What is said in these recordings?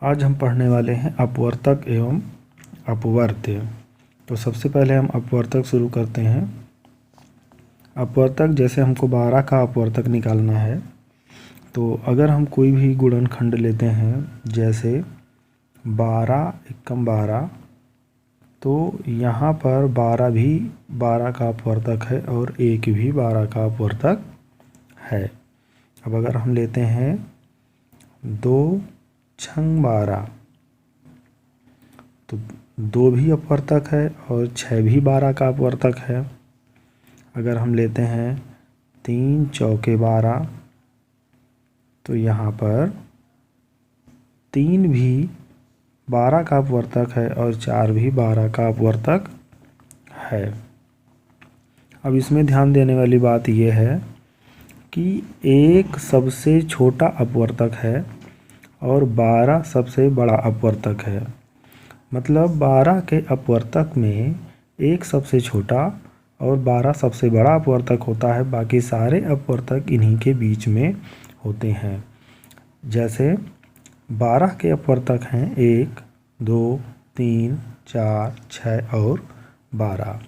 आज हम पढ़ने वाले हैं अपवर्तक एवं अपवर्त्य। तो सबसे पहले हम अपवर्तक शुरू करते हैं। अपवर्तक जैसे हमको 12 का अपवर्तक निकालना है, तो अगर हम कोई भी गुणनखंड लेते हैं जैसे 12 एकम 12, तो यहाँ पर 12 भी 12 का अपवर्तक है और 1 भी 12 का अपवर्तक है। अब अगर हम लेते हैं 2 छंग 12, तो 2 भी अपवर्तक है और 6 भी 12 का अपवर्तक है। अगर हम लेते हैं 3 चौके 12, तो यहाँ पर 3 भी 12 का अपवर्तक है और 4 भी 12 का अपवर्तक है। अब इसमें ध्यान देने वाली बात यह है कि 1 सबसे छोटा अपवर्तक है और 12 सबसे बड़ा अपवर्तक है। मतलब 12 के अपवर्तक में 1 सबसे छोटा और 12 सबसे बड़ा अपवर्तक होता है। बाकी सारे अपवर्तक इन्हीं के बीच में होते हैं। जैसे 12 के अपवर्तक हैं 1, 2, 3, 4, 6 और 12।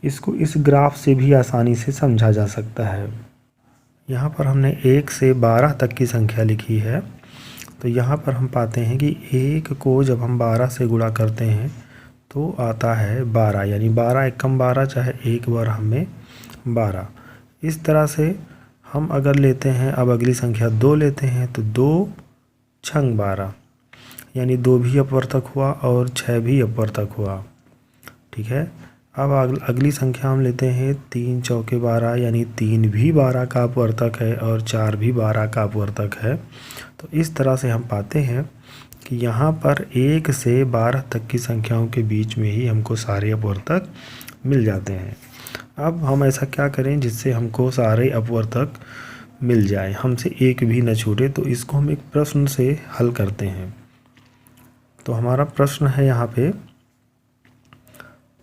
इसको इस ग्राफ से भी आसानी से समझा जा सकता है। यहाँ पर हमने 1 से 12 तक की संख्या लिखी है। तो यहाँ पर हम पाते हैं कि 1 को जब हम 12 से गुणा करते हैं तो आता है 12, यानी 12 एकम 12 चाहे 1 बार हमें 12। इस तरह से हम अगर लेते हैं, अब अगली संख्या 2 लेते हैं, तो 2 छंग 12, यानी 2 भी अपवर्तक हुआ और 6 भी अपवर्तक हुआ। ठीक है। अब अगली संख्या हम लेते हैं 3 चौके 12, यानी 3 भी 12 का अपवर्तक है और 4 भी 12 का अपवर्तक है। तो इस तरह से हम पाते हैं कि यहाँ पर 1 से 12 तक की संख्याओं के बीच में ही हमको सारे अपवर्तक मिल जाते हैं। अब हम ऐसा क्या करें जिससे हमको सारे अपवर्तक मिल जाए, हमसे एक भी न छूटे। तो इसको हम एक प्रश्न से हल करते हैं। तो हमारा प्रश्न है, यहाँ पे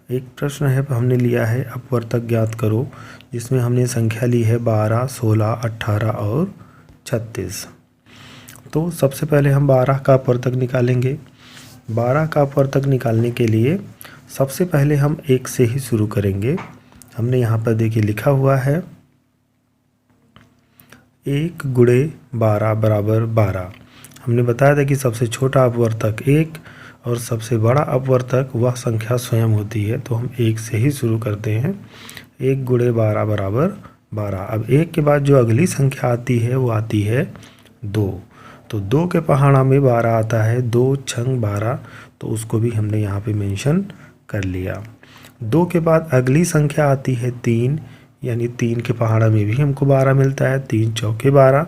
एक प्रश्न है, हमने लिया है अपवर्तक ज्ञात करो, जिसमें हमने संख्या ली है 12, 16, 18 और 36। तो सबसे पहले हम 12 का अपवर्तक निकालेंगे। 12 का अपवर्तक निकालने के लिए सबसे पहले हम 1 से ही शुरू करेंगे। हमने यहाँ पर देखिए लिखा हुआ है 1 गुणे 12 बराबर 12। हमने बताया था कि सबसे छोटा अपवर्तक 1 और सबसे बड़ा अपवर्तक वह संख्या स्वयं होती है। तो हम 1 से ही शुरू करते हैं। 1 गुणे 12 बराबर 12। अब 1 के बाद जो अगली संख्या आती है वो आती है 2। तो 2 के पहाड़ा में 12 आता है, 2 छंग 12, तो उसको भी हमने यहाँ पे मेंशन कर लिया। 2 के बाद अगली संख्या आती है 3, यानी 3 के पहाड़ा में भी हमको 12 मिलता है, 3 चौके 12,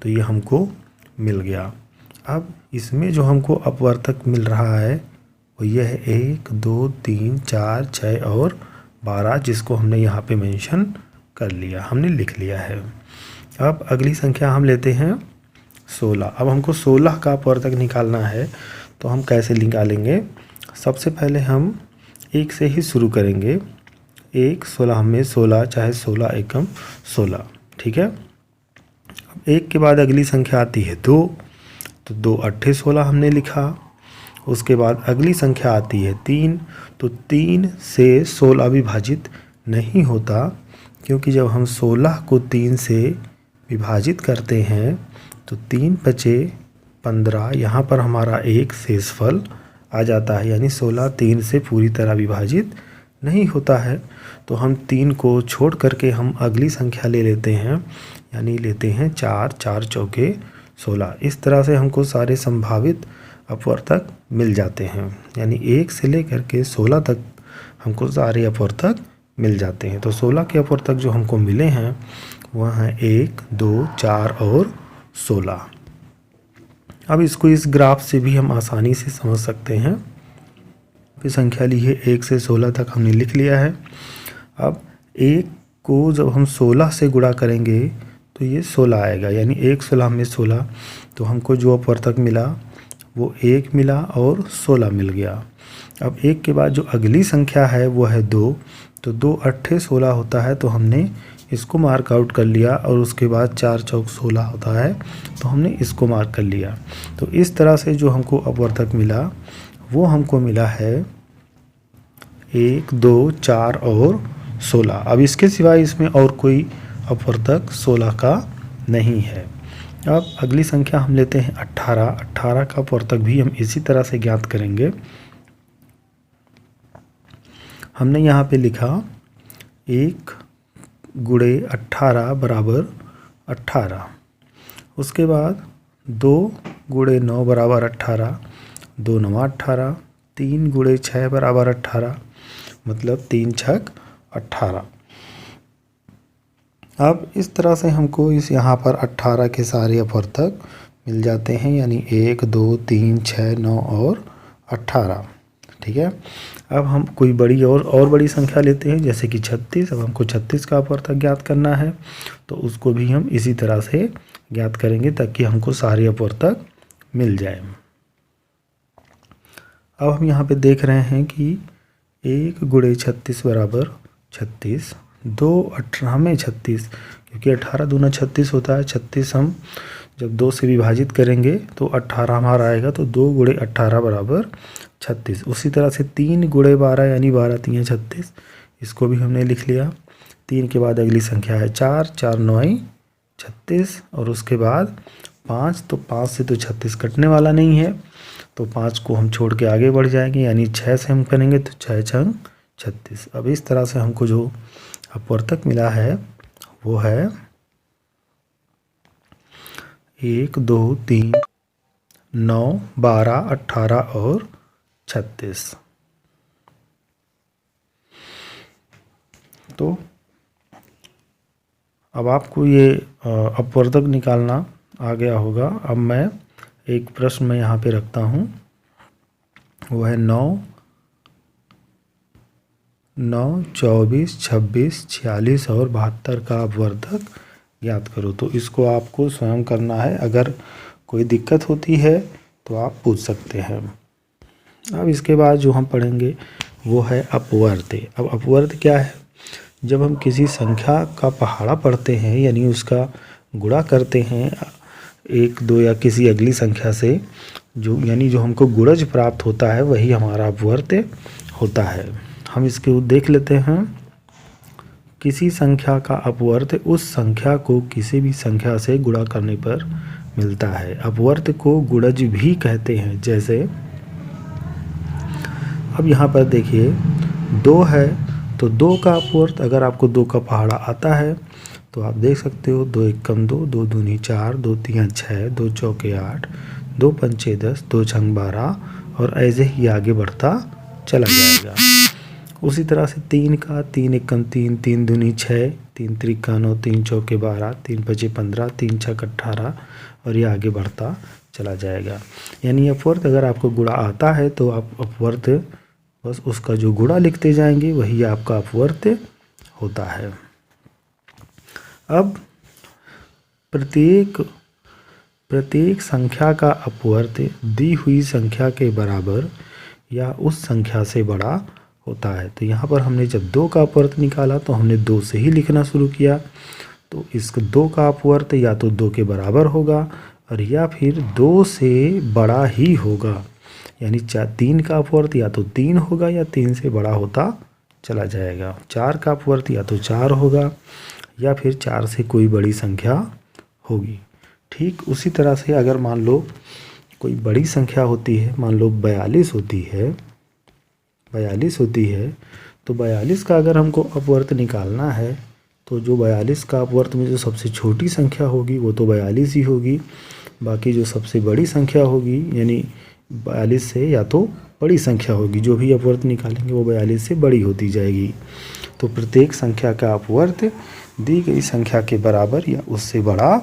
तो ये हमको मिल गया। अब इसमें जो हमको अपवर्तक मिल रहा है वो ये है 1, 2, 3, 4, 6 और 12, जिसको हमने यहाँ पे मेंशन कर लिया, हमने लिख लिया है। अब अगली संख्या हम लेते हैं 16। अब हमको 16 का अपवर्तक निकालना है, तो हम कैसे निकालेंगे? सबसे पहले हम 1 से ही शुरू करेंगे। 1 16 में 16 चाहे 16 एकम 16। ठीक है। अब 1 के बाद अगली संख्या आती है 2, तो 2 अट्ठे 16 हमने लिखा। उसके बाद अगली संख्या आती है 3, तो 3 से 16 विभाजित नहीं होता, क्योंकि जब हम 16 को 3 से विभाजित करते हैं तो 3 बचे 15, यहाँ पर हमारा एक शेषफल आ जाता है, यानी 16 3 से पूरी तरह विभाजित नहीं होता है। तो हम 3 को छोड़ करके हम अगली संख्या ले लेते हैं, यानी लेते हैं 4, 4 चौके 16। इस तरह से हमको सारे संभावित अपवर्तक मिल जाते हैं, यानी 1 से लेकर के 16 तक हमको सारे अपवर्तक मिल जाते हैं। तो 16 के अपवर्तक जो हमको मिले हैं वह हैं 1, 2, 4 और 16। अब इसको इस ग्राफ से भी हम आसानी से समझ सकते हैं। फिर संख्या ली है 1 से 16 तक हमने लिख लिया है। अब 1 को जब हम 16 से गुणा करेंगे तो ये 16 आएगा, यानी 1 16 में 16, तो हमको जो अपवर्तक मिला वो 1 मिला और 16 मिल गया। अब 1 के बाद जो अगली संख्या है वो है 2, तो 2 अट्ठे 16 होता है, तो हमने इसको मार्क आउट कर लिया और उसके बाद 4 चौक 16 होता है तो हमने इसको मार्क कर लिया। तो इस तरह से जो हमको अपवर्तक मिला वो हमको मिला है 1, 2, 4 और 16। अब इसके सिवाय इसमें और कोई अपवर्तक 16 का नहीं है। अब अगली संख्या हम लेते हैं 18। 18 का अपवर्तक भी हम इसी तरह से ज्ञात करेंगे। हमने यहाँ पे लिखा 1 गुणे 18 बराबर 18। उसके बाद 2 गुणे 9 बराबर 18, 2 9 18, 3 गुणे 6 बराबर 18, मतलब 3 छक 18। अब इस तरह से हमको इस यहाँ पर 18 के सारे अपवर्तक मिल जाते हैं, यानी 1, 2, 3, 6, 9 और 18। ठीक है। अब हम कोई बड़ी और बड़ी संख्या लेते हैं, जैसे कि 36। अब हमको 36 का अपवर्तक ज्ञात करना है तो उसको भी हम इसी तरह से ज्ञात करेंगे ताकि हमको सारे अपवर्तक मिल जाए। अब हम यहाँ पे देख रहे हैं कि 1 गुणे 36 बराबर 36, 2 18 में 36, क्योंकि 18 दूना 36 होता है। 36 हम जब 2 से विभाजित करेंगे तो 18 हमारा आएगा, तो 2 गुणे 18 बराबर 36। उसी तरह से 3 गुणे 12 यानी 12 3 36, इसको भी हमने लिख लिया। 3 के बाद अगली संख्या है 4, 4 9 36 और उसके बाद 5, तो 5 से तो 36 कटने वाला नहीं है, तो 5 को हम छोड़ के आगे बढ़ जाएंगे, यानी 6 से हम करेंगे तो 6 छंग 36। अब इस तरह से हमको जो अपवर्तक मिला है वो है 1, 2, 3, 9, 12, 18 और 36। तो अब आपको ये अपवर्तक निकालना आ गया होगा। अब मैं एक प्रश्न में यहाँ पे रखता हूँ, वो है 9, 24, 26, 46 और 72 का अपवर्तक ज्ञात करो। तो इसको आपको स्वयं करना है, अगर कोई दिक्कत होती है तो आप पूछ सकते हैं। अब इसके बाद जो हम पढ़ेंगे वो है अपवर्त्य। अब अपवर्त्य क्या है? जब हम किसी संख्या का पहाड़ा पढ़ते हैं, यानी उसका गुणा करते हैं 1, 2 या किसी अगली संख्या से, जो यानी जो हमको गुणज प्राप्त होता है वही हमारा अपवर्त्य होता है। हम इसको देख लेते हैं। किसी संख्या का अपवर्त्य उस संख्या को किसी भी संख्या से गुणा करने पर मिलता है। अपवर्त्य को गुणज भी कहते हैं। जैसे अब यहाँ पर देखिए 2 है, तो 2 का अपवर्त्य, अगर आपको 2 का पहाड़ा आता है तो आप देख सकते हो 2 एकम 2, 2 दूनी 4, 2 तियां 6, 2 चौके 8, 2 पंचे 10, 2 छंग 12 और ऐसे ही आगे बढ़ता चला जाएगा। उसी तरह से 3 का 3 एकम 3, 3 दूनी 6, 3 त्रिका 9, 3 चौके 12, 3 पचे 15, 3 छक 18 और ये आगे बढ़ता चला जाएगा। यानी अपवर्त्य अगर आपको गुणा आता है तो आप अपवर्त्य बस उसका जो गुणा लिखते जाएंगे वही आपका अपवर्त्य होता है। अब प्रत्येक संख्या का अपवर्त्य दी हुई संख्या के बराबर या उस संख्या से बड़ा होता है। तो यहाँ पर हमने जब 2 का अपवर्त्य निकाला तो हमने 2 से ही लिखना शुरू किया, तो इस 2 का अपवर्त्य या तो 2 के बराबर होगा और या फिर 2 से बड़ा ही होगा। यानी 3 का अपवर्त्य या तो 3 होगा या 3 से बड़ा होता चला जाएगा। 4 का अपवर्त्य या तो 4 होगा या फिर 4 से कोई बड़ी संख्या होगी। ठीक उसी तरह से अगर मान लो कोई बड़ी संख्या होती है, मान लो 42 होती है, 42 होती है, तो 42 का अगर हमको अपवर्त्य निकालना है तो जो 42 का अपवर्त्य में जो सबसे छोटी संख्या होगी वो तो 42 ही होगी। बाकी जो सबसे बड़ी संख्या होगी यानी 42 से या तो बड़ी संख्या होगी, जो भी अपवर्त्य निकालेंगे वो 42 से बड़ी होती जाएगी। तो प्रत्येक संख्या का अपवर्त्य दी गई संख्या के बराबर या उससे बड़ा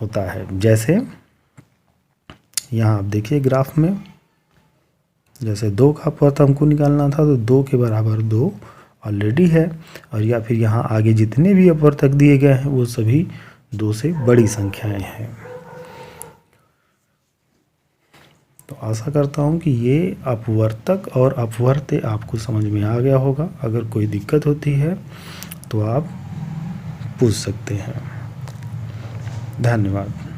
होता है। जैसे यहाँ आप देखिए ग्राफ में, जैसे 2 का अपवर्त्य हमको निकालना था तो 2 के बराबर 2 ऑलरेडी है, और या फिर यहाँ आगे जितने भी अपवर्तक दिए गए हैं वो सभी 2 से बड़ी संख्याएं हैं। तो आशा करता हूँ कि ये अपवर्तक और अपवर्त्य आपको समझ में आ गया होगा। अगर कोई दिक्कत होती है तो आप पूछ सकते हैं। धन्यवाद।